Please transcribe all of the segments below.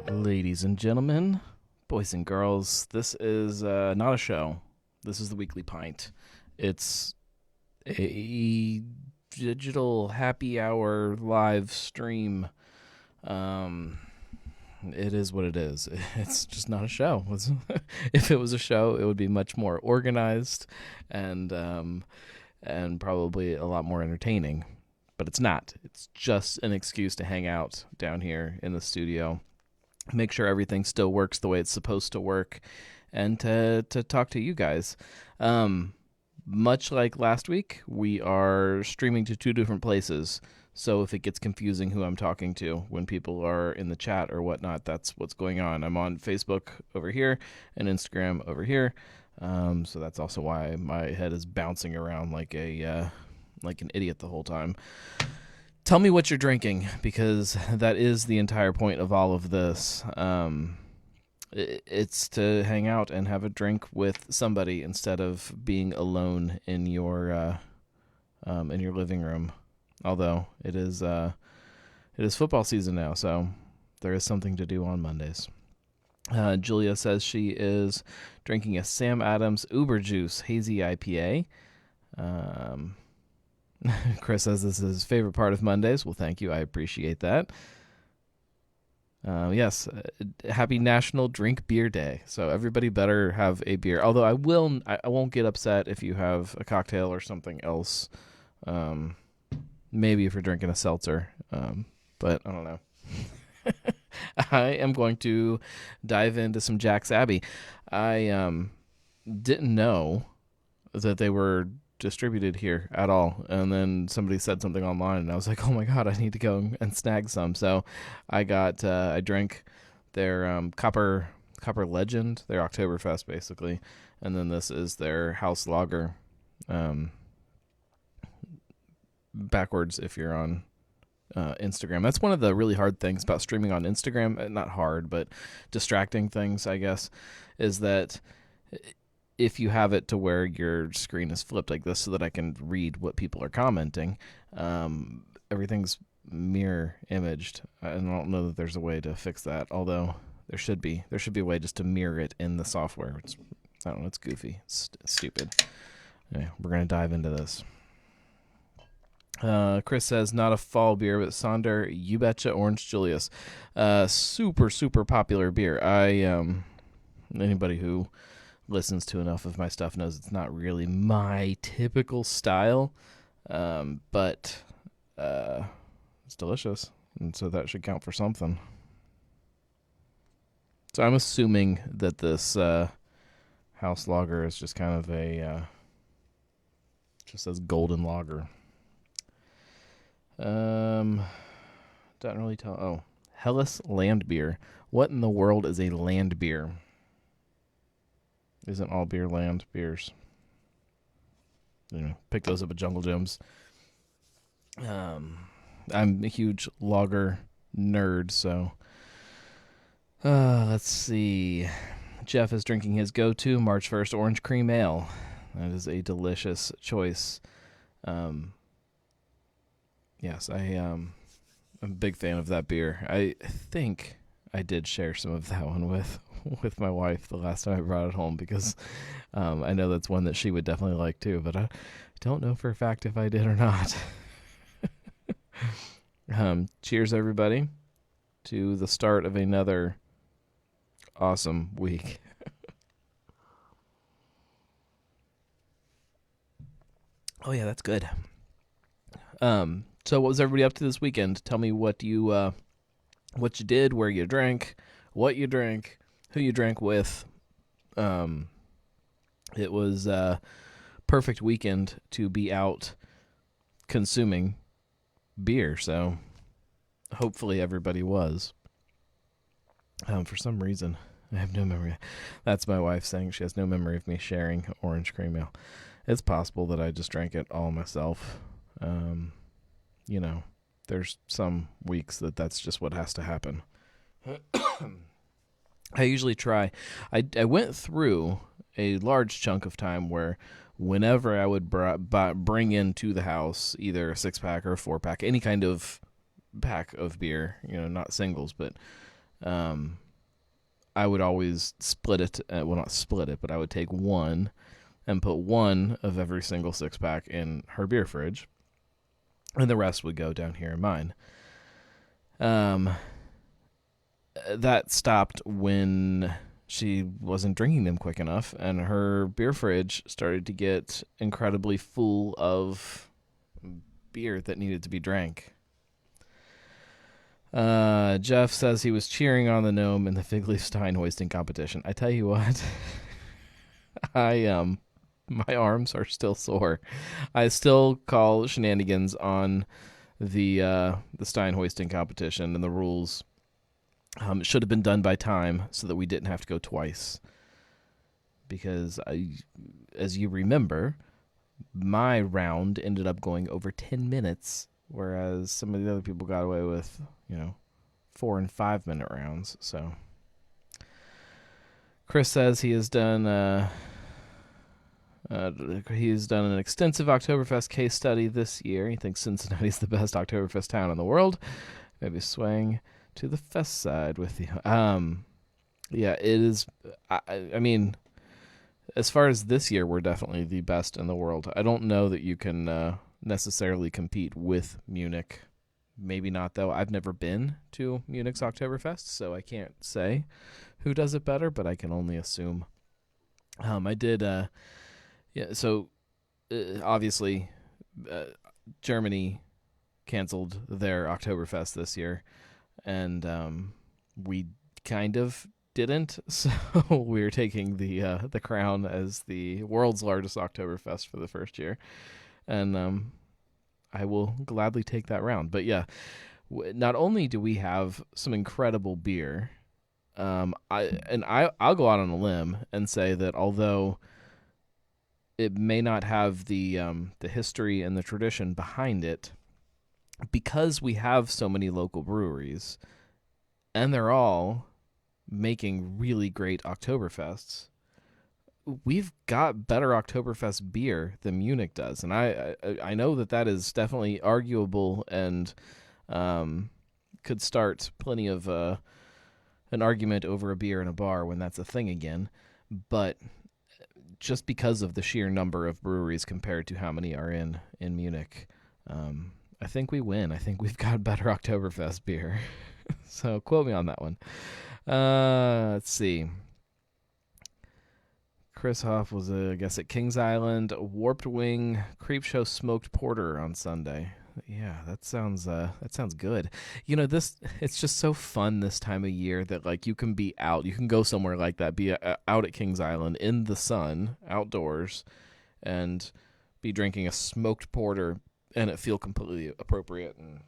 Ladies and gentlemen, boys and girls, this is not a show. This is the Weekly Pint. It's a digital happy hour live stream. It is what it is. It's just not a show. If it was a show, it would be much more organized and probably a lot more entertaining. But it's not. It's just an excuse to hang out down here in the studio, make sure everything still works the way it's supposed to work, and to talk to you guys. Much like last week, we are streaming to 2 different places. So if it gets confusing who I'm talking to when people are in the chat or whatnot, that's what's going on. I'm on Facebook over here and Instagram over here. So that's also why my head is bouncing around like an idiot the whole time. Tell me what you're drinking, because that is the entire point of all of this. It's to hang out and have a drink with somebody instead of being alone in your living room. Although it is football season now, so there is something to do on Mondays. Julia says she is drinking a Sam Adams Uber Juice Hazy IPA. Chris says this is his favorite part of Mondays. Well, thank you. I appreciate that. Yes, happy National Drink Beer Day. So everybody better have a beer. Although I won't get upset if you have a cocktail or something else. Maybe if you're drinking a seltzer. But I don't know. I am going to dive into some Jack's Abbey. I didn't know that they were distributed here at all, and then somebody said something online and I was like, oh my god, I need to go and snag some. So I drank their Copper Legend, their Oktoberfest basically, and then this is their house lager, backwards if you're on Instagram. That's one of the really hard things about streaming on Instagram. Not hard, but distracting things, I guess, is that if you have it to where your screen is flipped like this so that I can read what people are commenting, everything's mirror imaged. And I don't know that there's a way to fix that, although there should be a way just to mirror it in the software. I don't know, it's goofy. It's stupid. Anyway, we're going to dive into this. Chris says, not a fall beer, but Sonder You Betcha Orange Julius. Super, super popular beer. Anybody who listens to enough of my stuff knows it's not really my typical style, but it's delicious, and so that should count for something. So I'm assuming that this house lager is just kind of just says golden lager. Doesn't really tell. Oh, Helles land beer. What in the world is a land beer? Isn't all beer land beers? Pick those up at Jungle Gyms. I'm a huge lager nerd, so let's see. Jeff is drinking his go-to March 1st Orange Cream Ale. That is a delicious choice. Yes, I'm a big fan of that beer. I think I did share some of that one with my wife the last time I brought it home, because I know that's one that she would definitely like too, but I don't know for a fact if I did or not. Cheers, everybody, to the start of another awesome week. Oh yeah, that's good. So what was everybody up to this weekend? Tell me what you did, where you drank, what you drank, who you drank with. it was a perfect weekend to be out consuming beer. So hopefully everybody was. For some reason, I have no memory. That's my wife saying she has no memory of me sharing orange cream ale. It's possible that I just drank it all myself. There's some weeks that's just what has to happen. I usually try. I went through a large chunk of time where whenever I would bring into the house either a 6-pack or a 4-pack, any kind of pack of beer, not singles, but I would always split it. Well, not split it, but I would take one and put one of every single 6-pack in her beer fridge, and the rest would go down here in mine. That stopped when she wasn't drinking them quick enough, and her beer fridge started to get incredibly full of beer that needed to be drank. Jeff says he was cheering on the gnome in the fig leaf stein hoisting competition. I tell you what, my arms are still sore. I still call shenanigans on the stein hoisting competition, and the rules it should have been done by time so that we didn't have to go twice. Because as you remember, my round ended up going over 10 minutes, whereas some of the other people got away with, 4 and 5 minute rounds. So Chris says he has done an extensive Oktoberfest case study this year. He thinks Cincinnati's the best Oktoberfest town in the world. Maybe swing to the fest side with you. Yeah, it is. I mean, as far as this year, we're definitely the best in the world. I don't know that you can necessarily compete with Munich. Maybe not, though. I've never been to Munich's Oktoberfest, so I can't say who does it better, but I can only assume. I did, so obviously Germany canceled their Oktoberfest this year, and we kind of didn't, so we're taking the crown as the world's largest Oktoberfest for the first year, and I will gladly take that round. But yeah, not only do we have some incredible beer, I'll go out on a limb and say that although it may not have the history and the tradition behind it, because we have so many local breweries, and they're all making really great Oktoberfests, we've got better Oktoberfest beer than Munich does. And I know that is definitely arguable and could start plenty of an argument over a beer in a bar when that's a thing again. But just because of the sheer number of breweries compared to how many are in Munich, I think we win. I think we've got better Oktoberfest beer. So quote me on that one. Let's see. Chris Hoff was, I guess, at Kings Island. Warped Wing Creepshow Smoked Porter on Sunday. Yeah, that sounds good. It's just so fun this time of year that like you can be out, you can go somewhere like that, be out at Kings Island in the sun, outdoors, and be drinking a smoked porter, and it feel completely appropriate and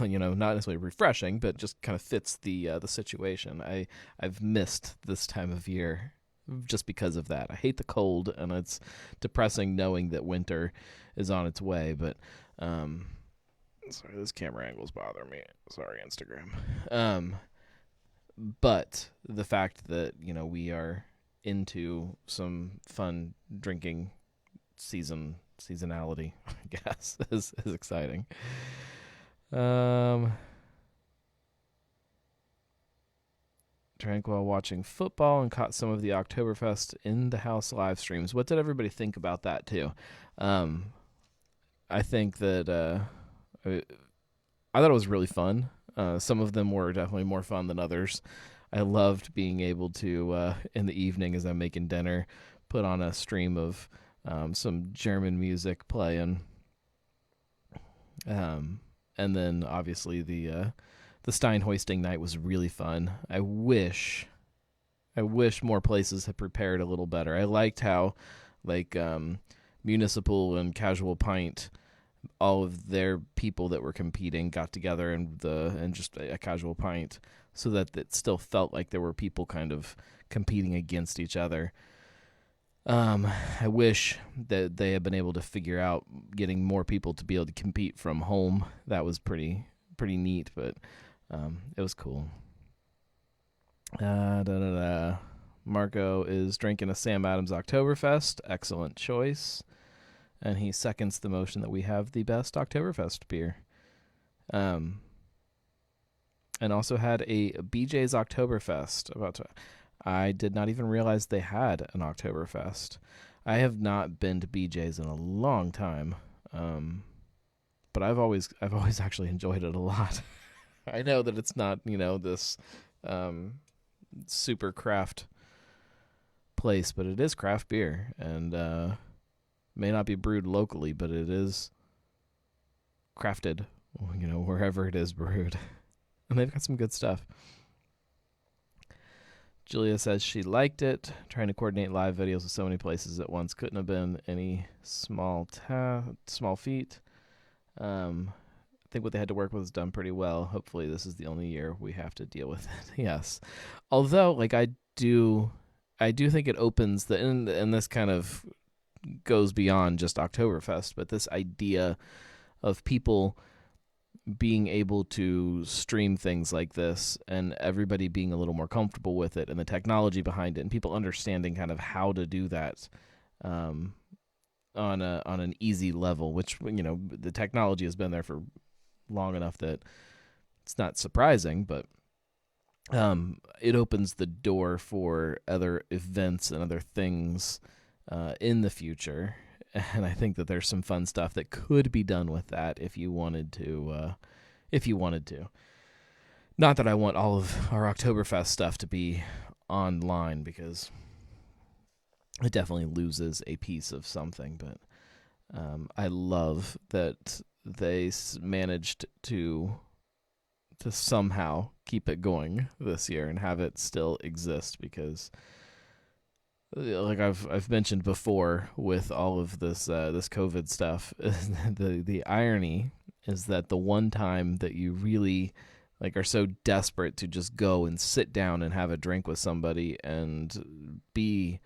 not necessarily refreshing, but just kind of fits the situation. I've missed this time of year just because of that. I hate the cold, and it's depressing knowing that winter is on its way. But sorry, this camera angle's bothering me. Sorry, Instagram. But the fact that we are into some fun drinking seasonality, I guess, is exciting. Drank while watching football and caught some of the Oktoberfest in the house live streams. What did everybody think about that too? I think that I thought it was really fun. Some of them were definitely more fun than others. I loved being able to in the evening as I'm making dinner, put on a stream of some German music playing. And then obviously the Stein hoisting night was really fun. I wish I wish more places had prepared a little better. I liked how, like, Municipal and Casual Pint, all of their people that were competing got together and just a Casual Pint, so that it still felt like there were people kind of competing against each other. I wish that they had been able to figure out getting more people to be able to compete from home. That was pretty neat, but it was cool. Marco is drinking a Sam Adams Oktoberfest. Excellent choice. And he seconds the motion that we have the best Oktoberfest beer. And also had a BJ's Oktoberfest. I did not even realize they had an Oktoberfest. I have not been to BJ's in a long time, but I've always actually enjoyed it a lot. I know that it's not, this super craft place, but it is craft beer, and may not be brewed locally, but it is crafted, wherever it is brewed. And they've got some good stuff. Julia says she liked it. Trying to coordinate live videos with so many places at once couldn't have been any small feat. I think what they had to work with was done pretty well. Hopefully this is the only year we have to deal with it. Yes. Although, I do think it opens and this kind of goes beyond just Oktoberfest, but this idea of people being able to stream things like this and everybody being a little more comfortable with it and the technology behind it and people understanding kind of how to do that on an easy level, which, the technology has been there for long enough that it's not surprising, but it opens the door for other events and other things in the future. And I think that there's some fun stuff that could be done with that if you wanted to. Not that I want all of our Oktoberfest stuff to be online, because it definitely loses a piece of something. But I love that they managed to somehow keep it going this year and have it still exist, because like I've mentioned before with all of this this COVID stuff, the irony is that the one time that you really are so desperate to just go and sit down and have a drink with somebody and be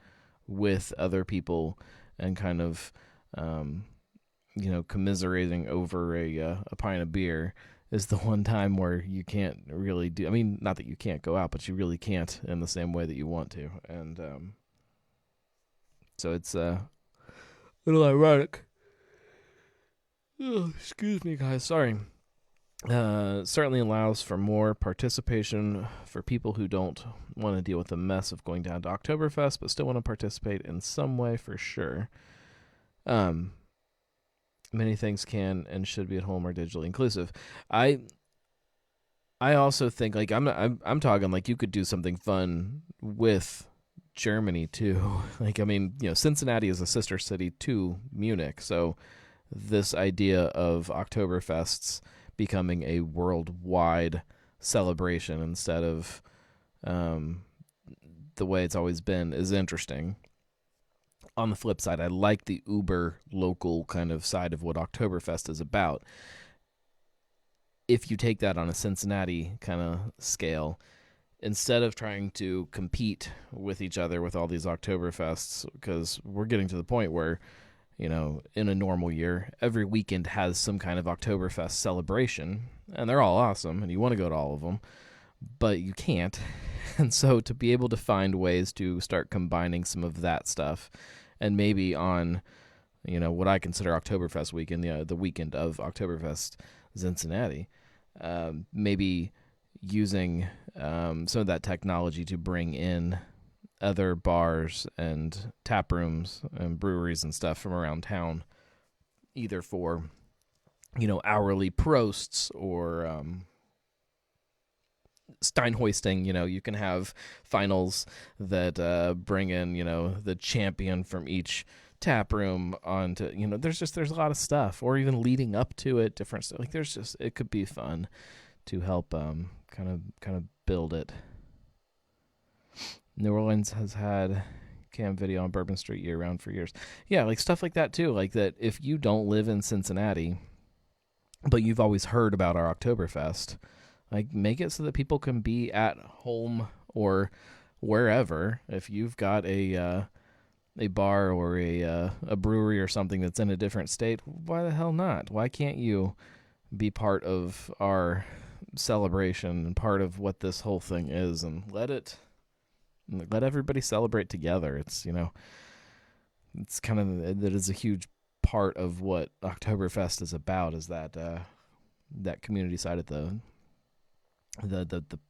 with other people and kind of commiserating over a pint of beer is the one time where you can't really do. I mean, not that you can't go out, but you really can't in the same way that you want to, and so it's a little ironic. Oh, excuse me, guys. Sorry. Certainly allows for more participation for people who don't want to deal with the mess of going down to Oktoberfest, but still want to participate in some way for sure. Many things can and should be at home or digitally inclusive. I also think I'm talking you could do something fun with Germany too. Cincinnati is a sister city to Munich, so this idea of Oktoberfests becoming a worldwide celebration instead of the way it's always been is interesting. On the flip side, I like the uber local kind of side of what Oktoberfest is about. If you take that on a Cincinnati kind of scale, instead of trying to compete with each other with all these Oktoberfests, because we're getting to the point where, in a normal year, every weekend has some kind of Oktoberfest celebration, and they're all awesome, and you want to go to all of them, but you can't. And so to be able to find ways to start combining some of that stuff, and maybe on, what I consider Oktoberfest weekend, the weekend of Oktoberfest Cincinnati, maybe using some of that technology to bring in other bars and tap rooms and breweries and stuff from around town, either for, hourly prosts or Steinhoisting. You can have finals that bring in, the champion from each tap room onto, there's a lot of stuff, or even leading up to it, different stuff. It could be fun to help kind of build it. New Orleans has had cam video on Bourbon Street year round for years. Yeah, like stuff like that too. Like that if you don't live in Cincinnati, but you've always heard about our Oktoberfest, like make it so that people can be at home or wherever. If you've got a bar or a brewery or something that's in a different state, why the hell not? Why can't you be part of our celebration and part of what this whole thing is, and let everybody celebrate together? It's, it's kind of, that is a huge part of what Oktoberfest is about, is that that community side of the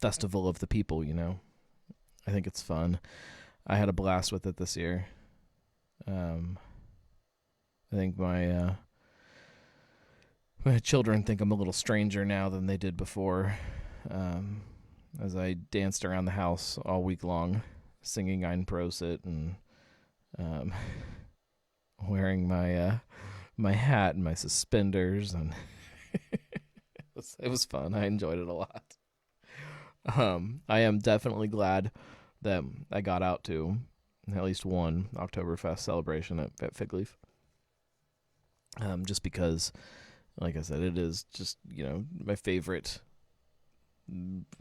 festival of the people. I think it's fun. I had a blast with it this year. I think my children think I'm a little stranger now than they did before, as I danced around the house all week long singing Ein Prosit and wearing my hat and my suspenders, and it was fun. I enjoyed it a lot. I am definitely glad that I got out to at least one Oktoberfest celebration at Fig Leaf. Just because, like I said, it is just, my favorite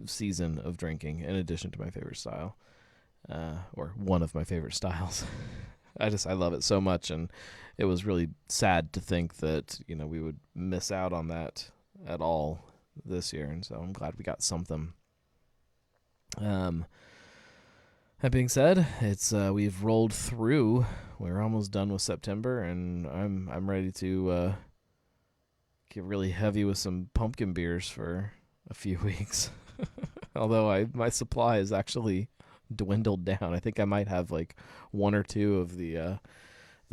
season of drinking, in addition to my favorite style, or one of my favorite styles. I love it so much, and it was really sad to think that, we would miss out on that at all this year, and so I'm glad we got something. That being said, it's we've rolled through. We're almost done with September, and I'm ready to get really heavy with some pumpkin beers for a few weeks. Although my supply is actually dwindled down. I think I might have like one or two of the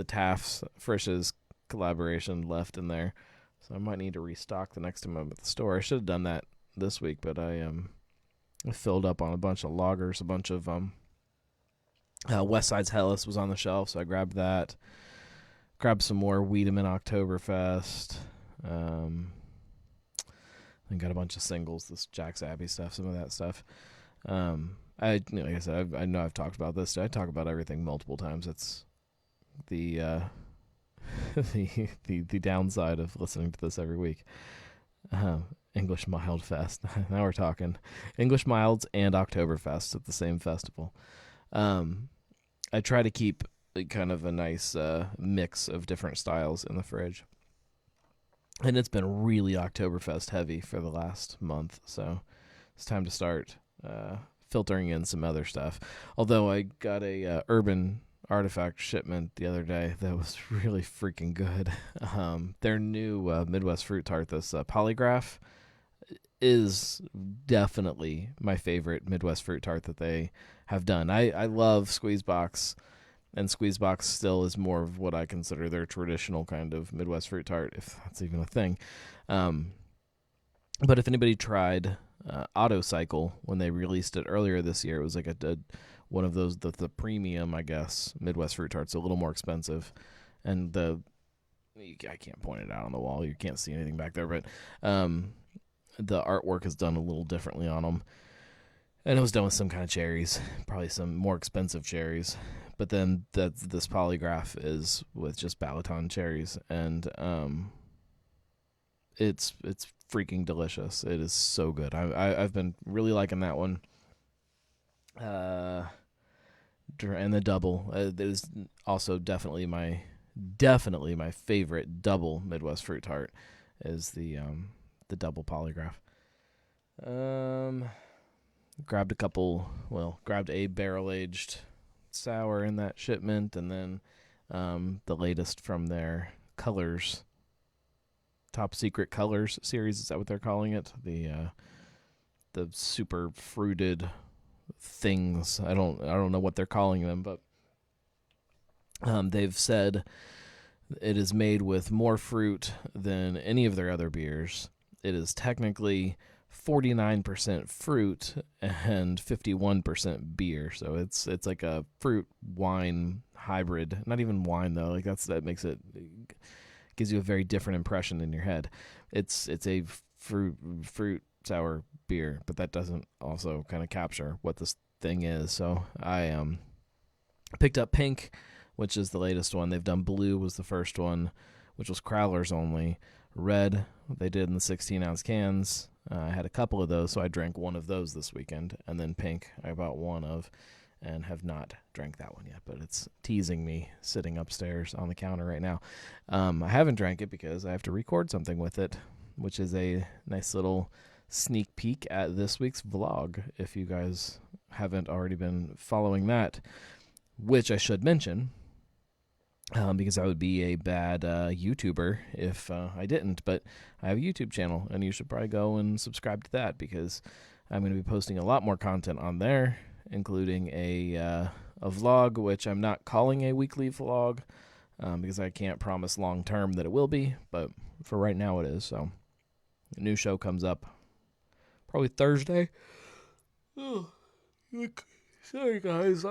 Taft's Frisch's collaboration left in there, so I might need to restock the next time I'm at the store. I should have done that this week, but I filled up on a bunch of lagers, a bunch of West Side's Helles was on the shelf, so I grabbed that. Grabbed some more Wiedemann Oktoberfest. And got a bunch of singles, this Jack's Abbey stuff, some of that stuff. Like I said, I know I've talked about this. I talk about everything multiple times. It's the the downside of listening to this every week. English Mild Fest. Now we're talking English Milds and Oktoberfest at the same festival. I try to keep kind of a nice mix of different styles in the fridge. And it's been really Oktoberfest heavy for the last month, so it's time to start filtering in some other stuff. Although I got a Urban Artifact shipment the other day that was really freaking good. Their new Midwest Fruit Tart, this Polygraph, is definitely my favorite Midwest Fruit Tart that they have done. I love Squeezebox, and Squeezebox still is more of what I consider their traditional kind of Midwest Fruit Tart, if that's even a thing. But if anybody tried Autocycle when they released it earlier this year, it was like one of those, the premium, I guess, Midwest Fruit Tarts, a little more expensive. And I can't point it out on the wall. You can't see anything back there, but the artwork is done a little differently on them. And it was done with some kind of cherries, probably some more expensive cherries. But then this Polygraph is with just Balaton cherries, and it's freaking delicious. It is so good. I've been really liking that one. And the double is also definitely my favorite double Midwest Fruit Tart is the double Polygraph. Grabbed a barrel-aged sour in that shipment, and then the latest from their Colors, Top Secret Colors series, is that what they're calling it? The super fruited things. I don't know what they're calling them, but they've said it is made with more fruit than any of their other beers. It is technically 49% fruit and 51% beer, so it's like a fruit wine hybrid. Not even wine though, like that makes it gives you a very different impression in your head. It's a fruit sour beer, but that doesn't also kind of capture what this thing is. So I picked up Pink, which is the latest one. They've done Blue was the first one, which was crowlers only. Red, they did in the 16-ounce cans. I had a couple of those, so I drank one of those this weekend. And then Pink, I bought one of, and have not drank that one yet. But it's teasing me sitting upstairs on the counter right now. I haven't drank it because I have to record something with it, which is a nice little sneak peek at this week's vlog, if you guys haven't already been following that, which I should mention. Because I would be a bad YouTuber if I didn't. But I have a YouTube channel, and you should probably go and subscribe to that because I'm going to be posting a lot more content on there, including a vlog, which I'm not calling a weekly vlog because I can't promise long term that it will be. But for right now, it is. So a new show comes up probably Thursday. Oh, sorry guys,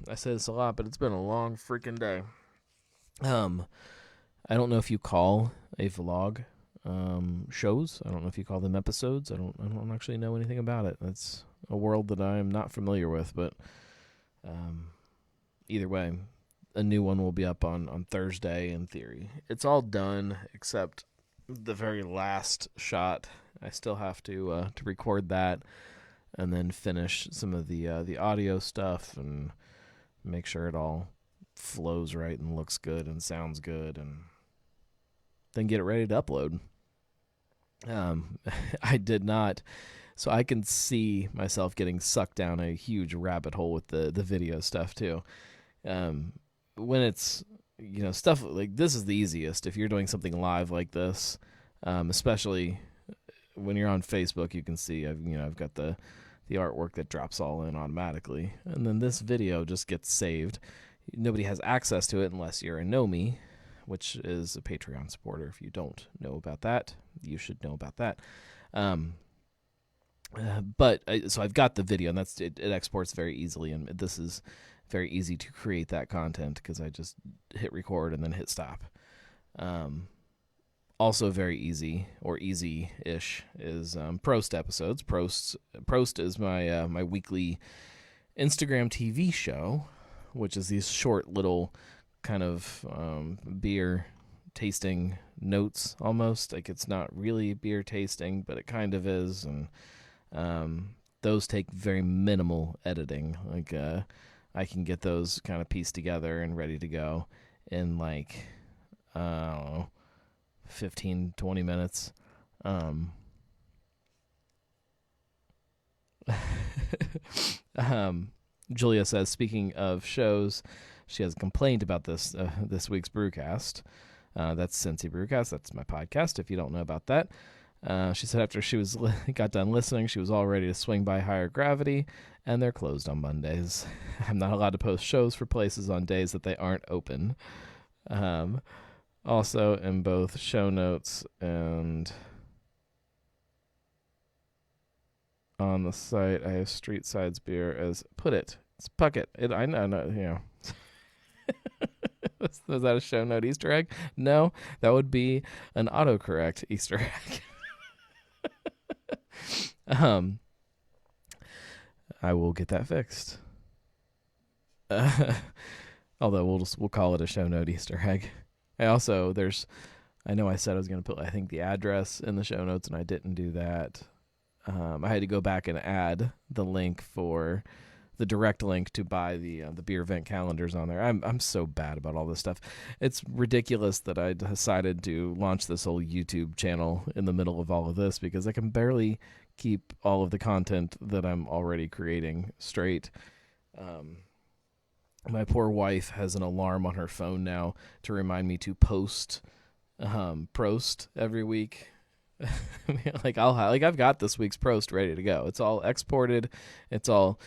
I say this a lot, but it's been a long freaking day. I don't know if you call a vlog shows. I don't know if you call them episodes. I don't actually know anything about it. That's a world that I am not familiar with, but either way, a new one will be up on Thursday in theory. It's all done except the very last shot. I still have to record that and then finish some of the audio stuff and make sure it all flows right and looks good and sounds good, and then get it ready to upload. I did not, so I can see myself getting sucked down a huge rabbit hole with the video stuff too. When it's, stuff like this is the easiest if you're doing something live like this, especially when you're on Facebook. You can see I've got the artwork that drops all in automatically, and then this video just gets saved. Nobody has access to it unless you're a Know Me, which is a Patreon supporter. If you don't know about that, you should know about that. So I've got the video, and it exports very easily, and this is very easy to create that content because I just hit record and then hit stop. Also very easy, or easy-ish, is Prost episodes. Prost is my weekly Instagram TV show, which is these short little kind of beer tasting notes almost. Like, it's not really beer tasting, but it kind of is, and those take very minimal editing. Like, I can get those kind of pieced together and ready to go in, like, I don't know, 15, 20 minutes. Julia says, speaking of shows, she has a complaint about this week's Brewcast. That's Cincy Brewcast. That's my podcast, if you don't know about that. She said after she got done listening, she was all ready to swing by Higher Gravity, and they're closed on Mondays. I'm not allowed to post shows for places on days that they aren't open. Also, in both show notes and on the site, I have Street Sides beer as Put It. It's Puckett. I know. Was that a show note Easter egg? No, that would be an autocorrect Easter egg. I will get that fixed. Although we'll call it a show note Easter egg. I know I said I was going to put, I think, the address in the show notes, and I didn't do that. I had to go back and add the link for the direct link to buy the beer event calendars on there. I'm so bad about all this stuff. It's ridiculous that I decided to launch this whole YouTube channel in the middle of all of this because I can barely keep all of the content that I'm already creating straight. My poor wife has an alarm on her phone now to remind me to post Prost every week. I've got this week's Prost ready to go. It's all exported. It's all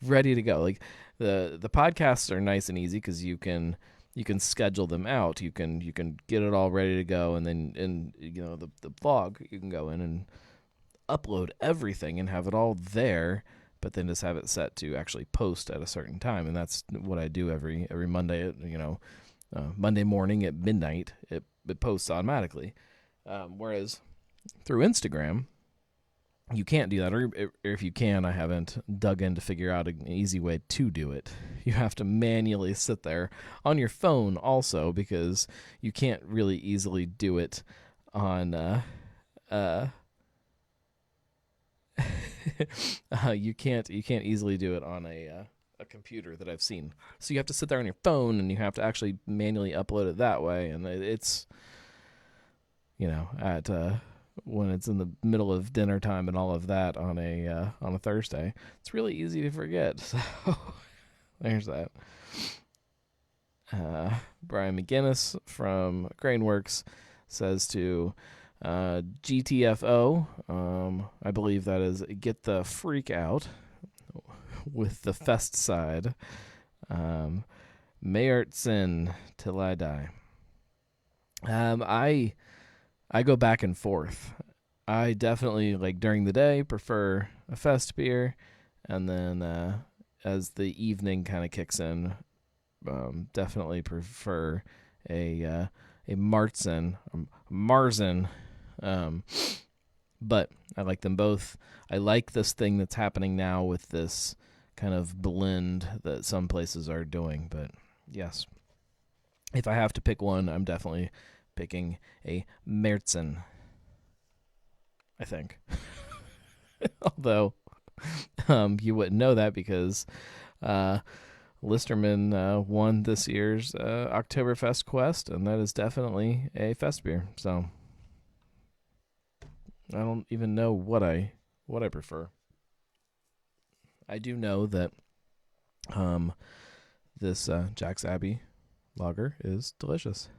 ready to go. Like the podcasts are nice and easy because you can schedule them out. You can get it all ready to go, and then the blog, you can go in and upload everything and have it all there, but then just have it set to actually post at a certain time. And that's what I do every Monday at, Monday morning at midnight. It posts automatically. Whereas through Instagram, you can't do that, or if you can, I haven't dug in to figure out an easy way to do it. You have to manually sit there on your phone also, because you can't really easily do it on you can't easily do it on a computer that I've seen. So you have to sit there on your phone, and you have to actually manually upload it that way, and it's, at when it's in the middle of dinner time and all of that on a Thursday, it's really easy to forget. So there's that. Brian McGinnis from Craneworks says to GTFO, I believe that is get the freak out with the fest side. Mayert sin till I die. I go back and forth. I definitely, like, during the day, prefer a fest beer, and then as the evening kind of kicks in, definitely prefer a Marzen. But I like them both. I like this thing that's happening now with this kind of blend that some places are doing. But yes, if I have to pick one, I'm definitely picking a Märzen, I think. Although you wouldn't know that because Listermann won this year's Oktoberfest Quest, and that is definitely a fest beer. So I don't even know what I prefer. I do know that this Jack's Abbey lager is delicious.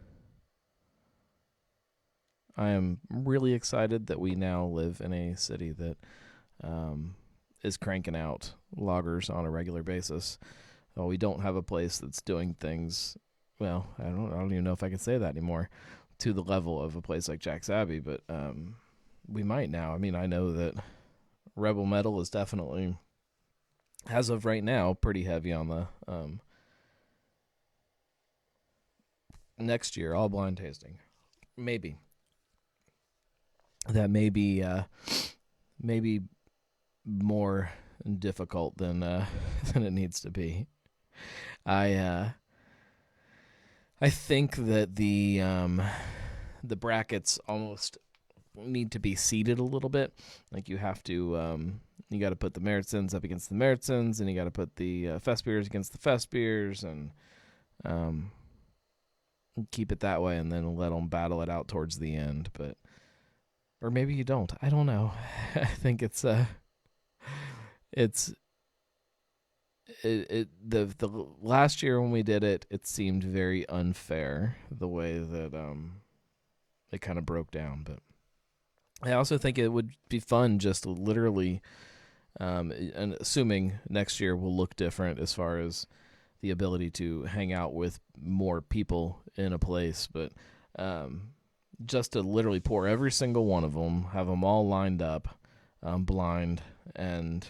I am really excited that we now live in a city that is cranking out lagers on a regular basis. Well, we don't have a place that's doing things, well, I don't even know if I can say that anymore, to the level of a place like Jack's Abbey, but we might now. I mean, I know that Rebel Metal is definitely, as of right now, pretty heavy on the next year, all blind tasting. Maybe. That may be maybe more difficult than than it needs to be. I think that the brackets almost need to be seated a little bit. Like you have to you got to put the Märzens up against the Märzens, and you got to put the fest beers against the fest beers, and keep it that way, and then let them battle it out towards the end. But or maybe you don't. I don't know. I think it's the last year when we did it, it seemed very unfair the way that it kind of broke down. But I also think it would be fun just to literally, and assuming next year will look different as far as the ability to hang out with more people in a place, but just to literally pour every single one of them, have them all lined up, blind, and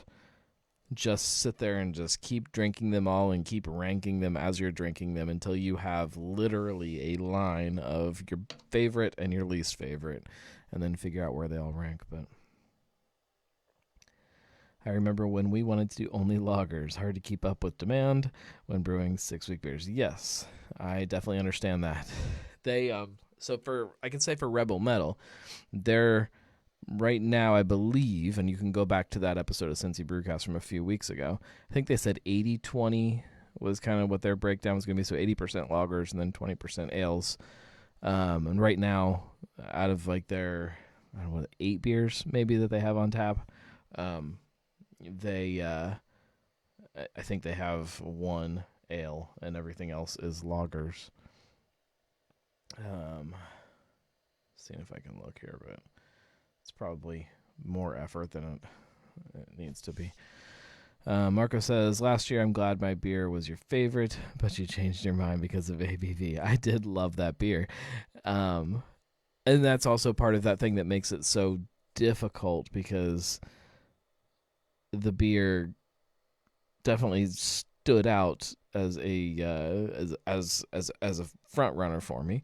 just sit there and just keep drinking them all and keep ranking them as you're drinking them until you have literally a line of your favorite and your least favorite, and then figure out where they all rank. But I remember when we wanted to do only lagers, hard to keep up with demand when brewing 6-week beers. Yes, I definitely understand that. They so I can say for Rebel Metal, they're right now, I believe, and you can go back to that episode of Cincy Brewcast from a few weeks ago, I think they said 80-20 was kind of what their breakdown was going to be, so 80% lagers and then 20% ales. And right now, out of like their, I don't know, 8 beers maybe that they have on tap, they, I think they have 1 ale and everything else is lagers. Seeing if I can look here, but it's probably more effort than it needs to be. Marco says, last year I'm glad my beer was your favorite, but you changed your mind because of ABV. I did love that beer. And that's also part of that thing that makes it so difficult, because the beer definitely stood out as a as a front runner for me,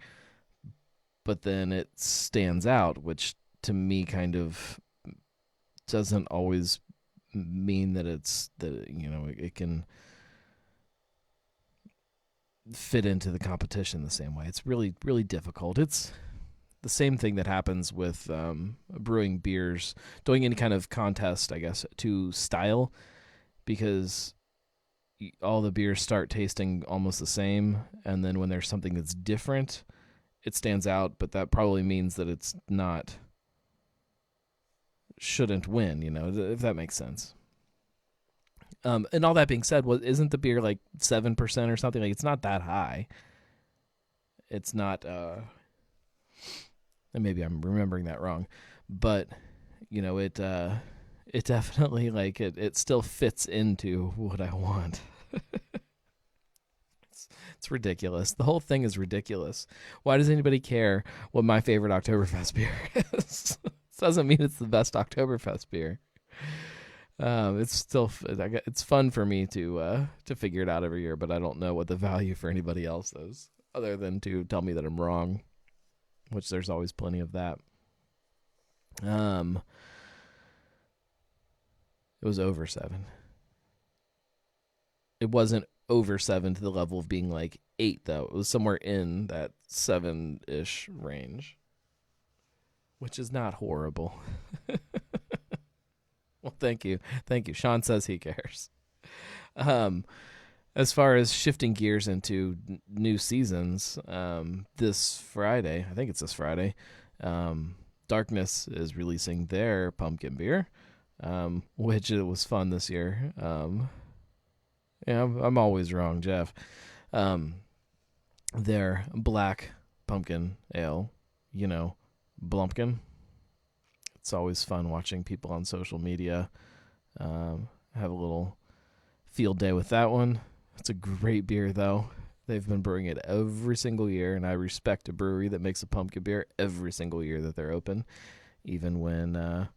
but then it stands out, which to me kind of doesn't always mean that it can fit into the competition the same way. It's really, really difficult. It's the same thing that happens with brewing beers, doing any kind of contest, I guess, to style, because all the beers start tasting almost the same, and then when there's something that's different, it stands out, but that probably means that it's not, shouldn't win, if that makes sense. And all that being said, isn't the beer like 7% or something? Like, it's not that high. It's not, and maybe I'm remembering that wrong, but it definitely, like, it still fits into what I want. It's ridiculous. The whole thing is ridiculous. Why does anybody care what my favorite Oktoberfest beer is? It doesn't mean it's the best Oktoberfest beer. It's fun for me to figure it out every year, but I don't know what the value for anybody else is, other than to tell me that I'm wrong, which there's always plenty of that. It was over 7. It wasn't over 7 to the level of being like 8, though. It was somewhere in that 7-ish range, which is not horrible. Well, thank you. Sean says he cares. As far as shifting gears into new seasons, this Friday, I think it's this Friday, Darkness is releasing their pumpkin beer, which it was fun this year. Yeah, I'm always wrong, Jeff. Their black pumpkin ale, Blumpkin. It's always fun watching people on social media have a little field day with that one. It's a great beer, though. They've been brewing it every single year, and I respect a brewery that makes a pumpkin beer every single year that they're open, even when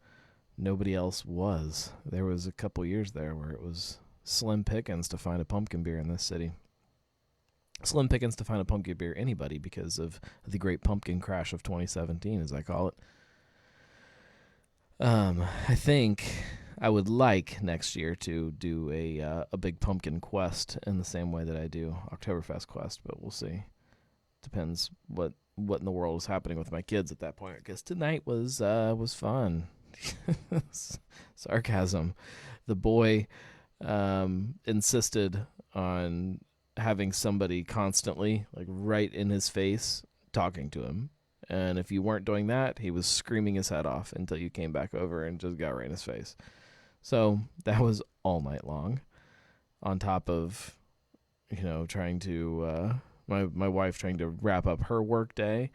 nobody else was. There was a couple years there where it was slim pickings to find a pumpkin beer in this city. Slim pickings to find a pumpkin beer anybody because of the great pumpkin crash of 2017, as I call it. I think I would like next year to do a big pumpkin quest in the same way that I do Oktoberfest quest, but we'll see. Depends what in the world is happening with my kids at that point, because tonight was fun. Sarcasm. The boy insisted on having somebody constantly, like, right in his face talking to him. And if you weren't doing that, he was screaming his head off until you came back over and just got right in his face. So that was all night long, on top of, trying to, my wife trying to wrap up her work day.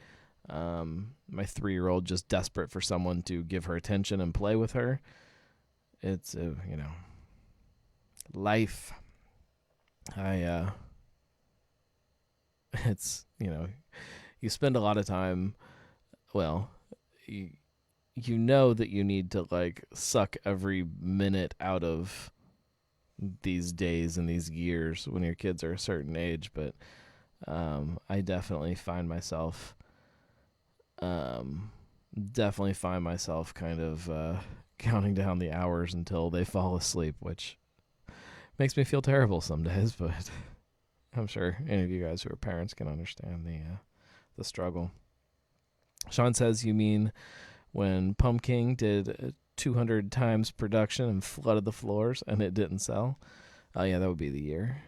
My 3-year-old just desperate for someone to give her attention and play with her. It's, life. It's, you spend a lot of time, well, you know that you need to, like, suck every minute out of these days and these years when your kids are a certain age, but I definitely find myself kind of counting down the hours until they fall asleep, which makes me feel terrible some days, but I'm sure any of you guys who are parents can understand the struggle. Sean says, you mean when Pumpkin did 200 times production and flooded the floors and it didn't sell? Yeah, that would be the year.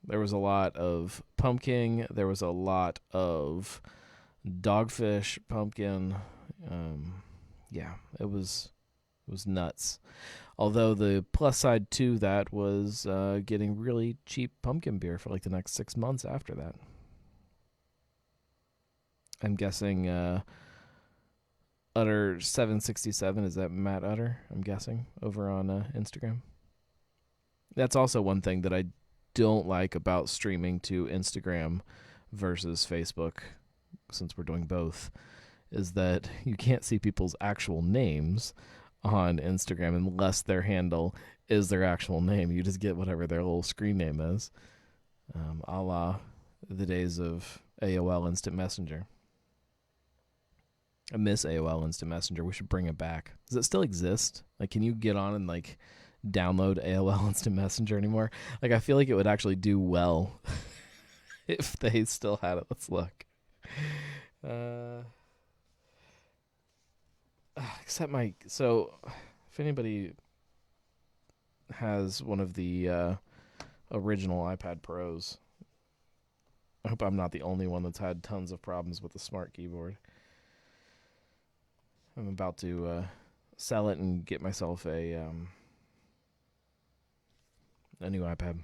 There was a lot of Pumpkin. There was a lot of Dogfish Pumpkin. Yeah, it was nuts. Although the plus side to that was getting really cheap pumpkin beer for like the next 6 months after that. I'm guessing Utter 767, is that Matt Utter? I'm guessing, over on Instagram. That's also one thing that I don't like about streaming to Instagram versus Facebook, since we're doing both, is that you can't see people's actual names on Instagram unless their handle is their actual name. You just get whatever their little screen name is, a la the days of AOL Instant Messenger. I miss AOL Instant Messenger. We should bring it back. Does it still exist? Like, can you get on and like download AOL Instant Messenger anymore? Like, I feel like it would actually do well if they still had it. Let's look. Except so if anybody has one of the original iPad Pros, I hope I'm not the only one that's had tons of problems with the smart keyboard. I'm about to sell it and get myself a new iPad.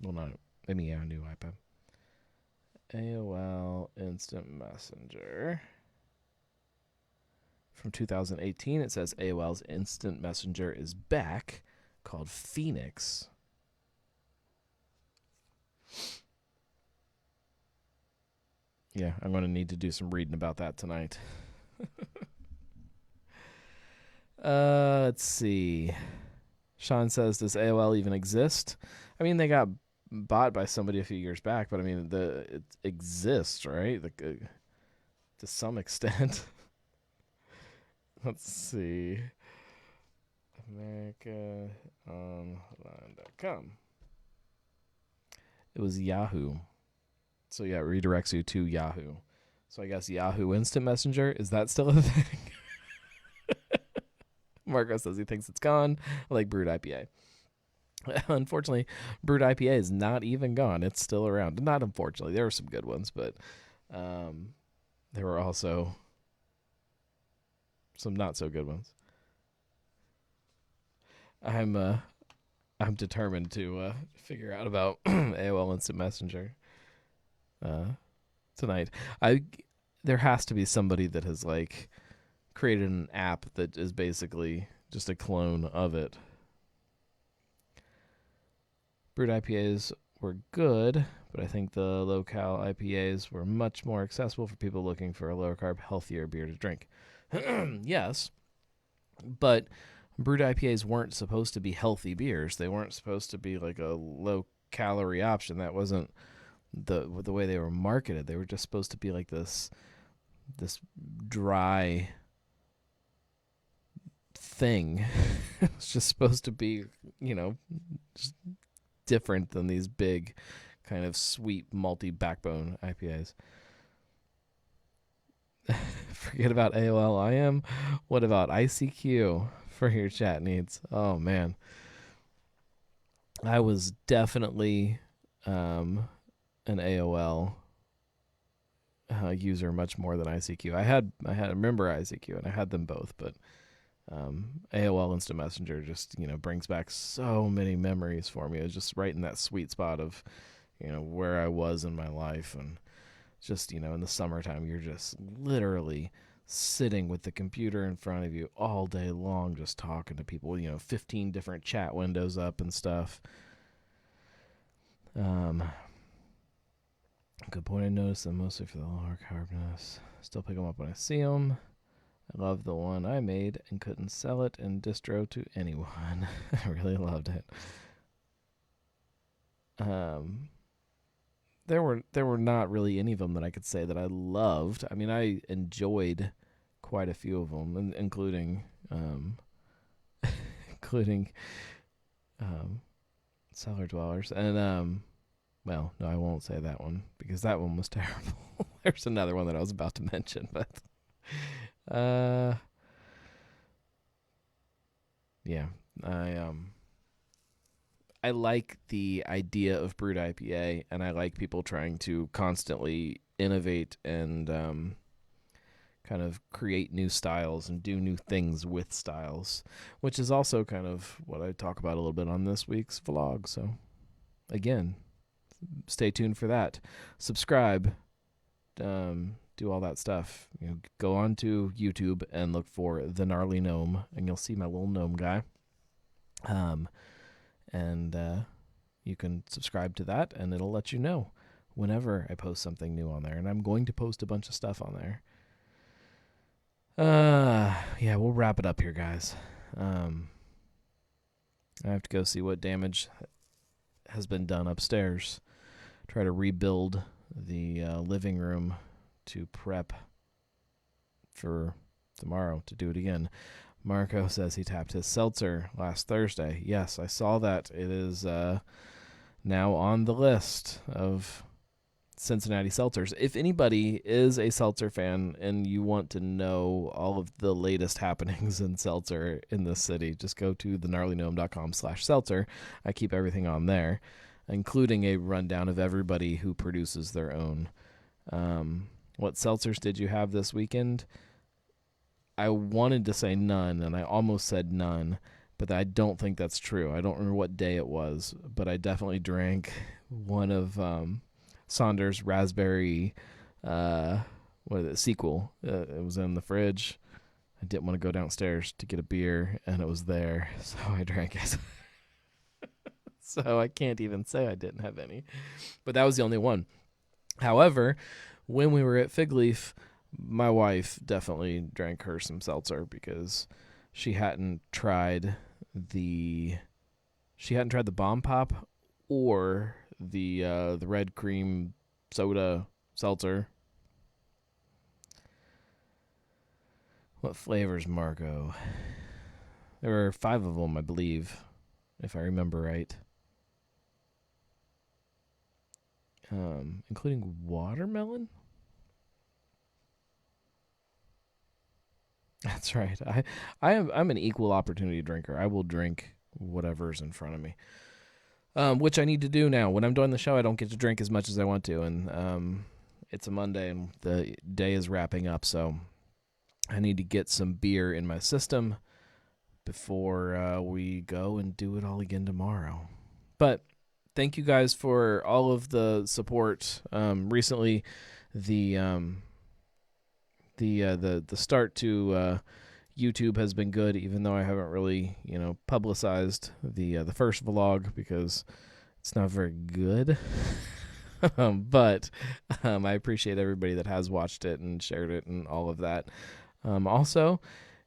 Well, not a new iPad. AOL Instant Messenger. From 2018, it says AOL's Instant Messenger is back, called Phoenix. Yeah, I'm going to need to do some reading about that tonight. Let's see. Sean says, does AOL even exist? I mean, they got bought by somebody a few years back, but I mean, it exists, right? To some extent. Let's see. AmericaOnline.com. It was Yahoo. So yeah, it redirects you to Yahoo. So I guess Yahoo Instant Messenger, is that still a thing? Marco says he thinks it's gone, like Brewed IPA. Unfortunately, Brewed IPA is not even gone. It's still around. Not unfortunately. There were some good ones, but there were also some not so good ones. I'm determined to figure out about AOL Instant Messenger tonight. There has to be somebody that has like created an app that is basically just a clone of it. Brewed IPAs were good, but I think the low-cal IPAs were much more accessible for people looking for a lower-carb, healthier beer to drink. Yes, but brewed IPAs weren't supposed to be healthy beers. They weren't supposed to be like a low-calorie option. That wasn't the way they were marketed. They were just supposed to be like this dry thing. It's just supposed to be, just different than these big kind of sweet malty backbone IPAs. Forget about AOL IM. What about ICQ for your chat needs? Oh man, I was definitely an AOL user much more than ICQ. I remember ICQ and I had them both, but AOL Instant Messenger just brings back so many memories for me. It was just right in that sweet spot of where I was in my life, and just in the summertime you're just literally sitting with the computer in front of you all day long just talking to people, 15 different chat windows up and stuff. Good point. I noticed them mostly for the lower carboness. Still pick them up when I see them. I love the one I made and couldn't sell it in distro to anyone. I really loved it. There were not really any of them that I could say that I loved. I mean, I enjoyed quite a few of them, including Cellar Dwellers. And well, no, I won't say that one because that one was terrible. There's another one that I was about to mention, but yeah, I like the idea of brewed IPA, and I like people trying to constantly innovate and kind of create new styles and do new things with styles, which is also kind of what I talk about a little bit on this week's vlog. So again, stay tuned for that. Subscribe, do all that stuff. Go on to YouTube and look for The Gnarly Gnome, and you'll see my little gnome guy. And you can subscribe to that, and it'll let you know whenever I post something new on there. And I'm going to post a bunch of stuff on there. Yeah, we'll wrap it up here, guys. I have to go see what damage has been done upstairs. Try to rebuild the living room to prep for tomorrow to do it again. Marco says he tapped his seltzer last Thursday. Yes, I saw that. It is now on the list of Cincinnati seltzers. If anybody is a seltzer fan and you want to know all of the latest happenings in seltzer in this city, just go to thegnarlygnome.com/seltzer. I keep everything on there, including a rundown of everybody who produces their own. What seltzers did you have this weekend? I wanted to say none, and I almost said none, but I don't think that's true. I don't remember what day it was, but I definitely drank one of Saunders' raspberry sequel. It was in the fridge. I didn't want to go downstairs to get a beer, and it was there, so I drank it. So I can't even say I didn't have any. But that was the only one. However, when we were at Fig Leaf, my wife definitely drank her some seltzer because she hadn't tried the Bomb Pop or the red cream soda seltzer. What flavors, Marco? There were 5 of them, I believe, if I remember right. Including watermelon? That's right. I'm an equal opportunity drinker. I will drink whatever's in front of me. Which I need to do now. When I'm doing the show, I don't get to drink as much as I want to, and it's a Monday, and the day is wrapping up, so I need to get some beer in my system before we go and do it all again tomorrow. But thank you guys for all of the support. Recently, the start to YouTube has been good, even though I haven't really, publicized the first vlog because it's not very good. But I appreciate everybody that has watched it and shared it and all of that. Also,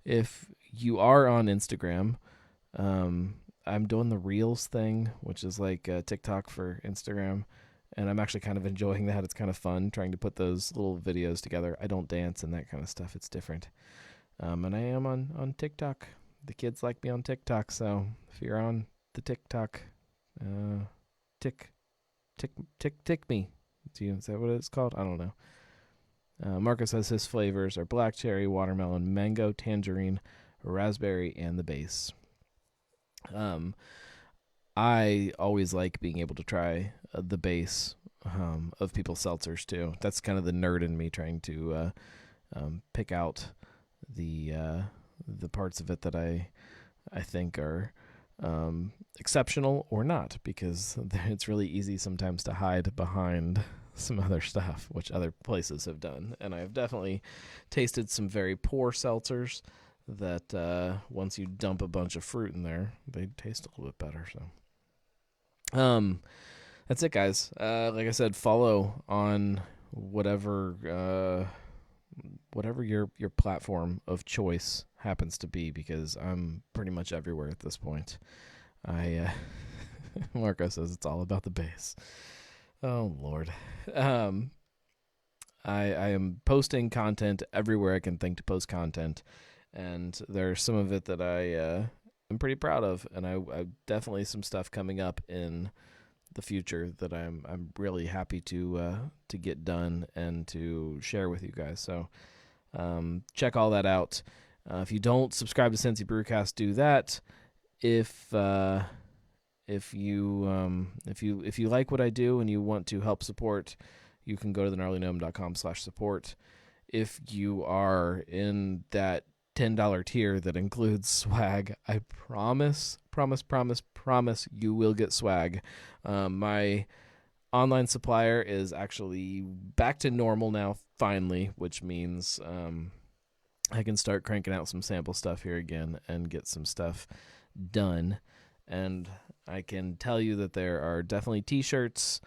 if you are on Instagram, I'm doing the Reels thing, which is like TikTok for Instagram. And I'm actually kind of enjoying that. It's kind of fun trying to put those little videos together. I don't dance and that kind of stuff. It's different. And I am on TikTok. The kids like me on TikTok. So if you're on the TikTok, tick me. Is that what it's called? I don't know. Marcus says his flavors are black cherry, watermelon, mango, tangerine, raspberry, and the base. I always like being able to try the base of people's seltzers too. That's kind of the nerd in me trying to pick out the parts of it that I think are exceptional or not, because it's really easy sometimes to hide behind some other stuff, which other places have done. And I've definitely tasted some very poor seltzers that once you dump a bunch of fruit in there, they taste a little bit better. So that's it, guys. Like I said, follow on whatever your platform of choice happens to be, because I'm pretty much everywhere at this point. Marco says it's all about the bass. Oh Lord. I am posting content everywhere I can think to post content, and there's some of it that I am pretty proud of, and I definitely some stuff coming up in the future that I'm really happy to get done and to share with you guys. So check all that out. If you don't subscribe to Cincy Brewcast, do that. If you like what I do and you want to help support, you can go to thegnarlygnome.com/support. If you are in that $10 tier that includes swag, I promise you will get swag. My online supplier is actually back to normal now, finally, which means I can start cranking out some sample stuff here again and get some stuff done. And I can tell you that there are definitely t-shirts,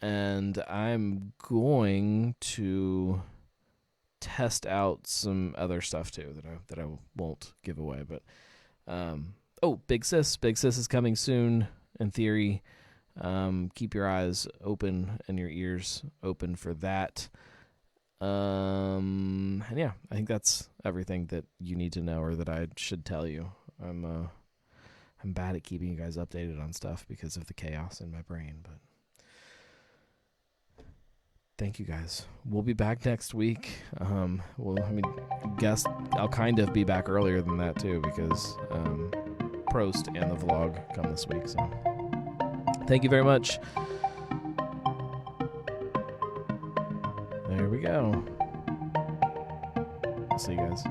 and I'm going to test out some other stuff too that I won't give away. But Big Sis is coming soon in theory. Keep your eyes open and your ears open for that. And yeah, I think that's everything that you need to know or that I should tell you. I'm bad at keeping you guys updated on stuff because of the chaos in my brain, but thank you guys. We'll be back next week. Guess I'll kind of be back earlier than that too because Prost and the vlog come this week. So thank you very much. There we go. See you guys.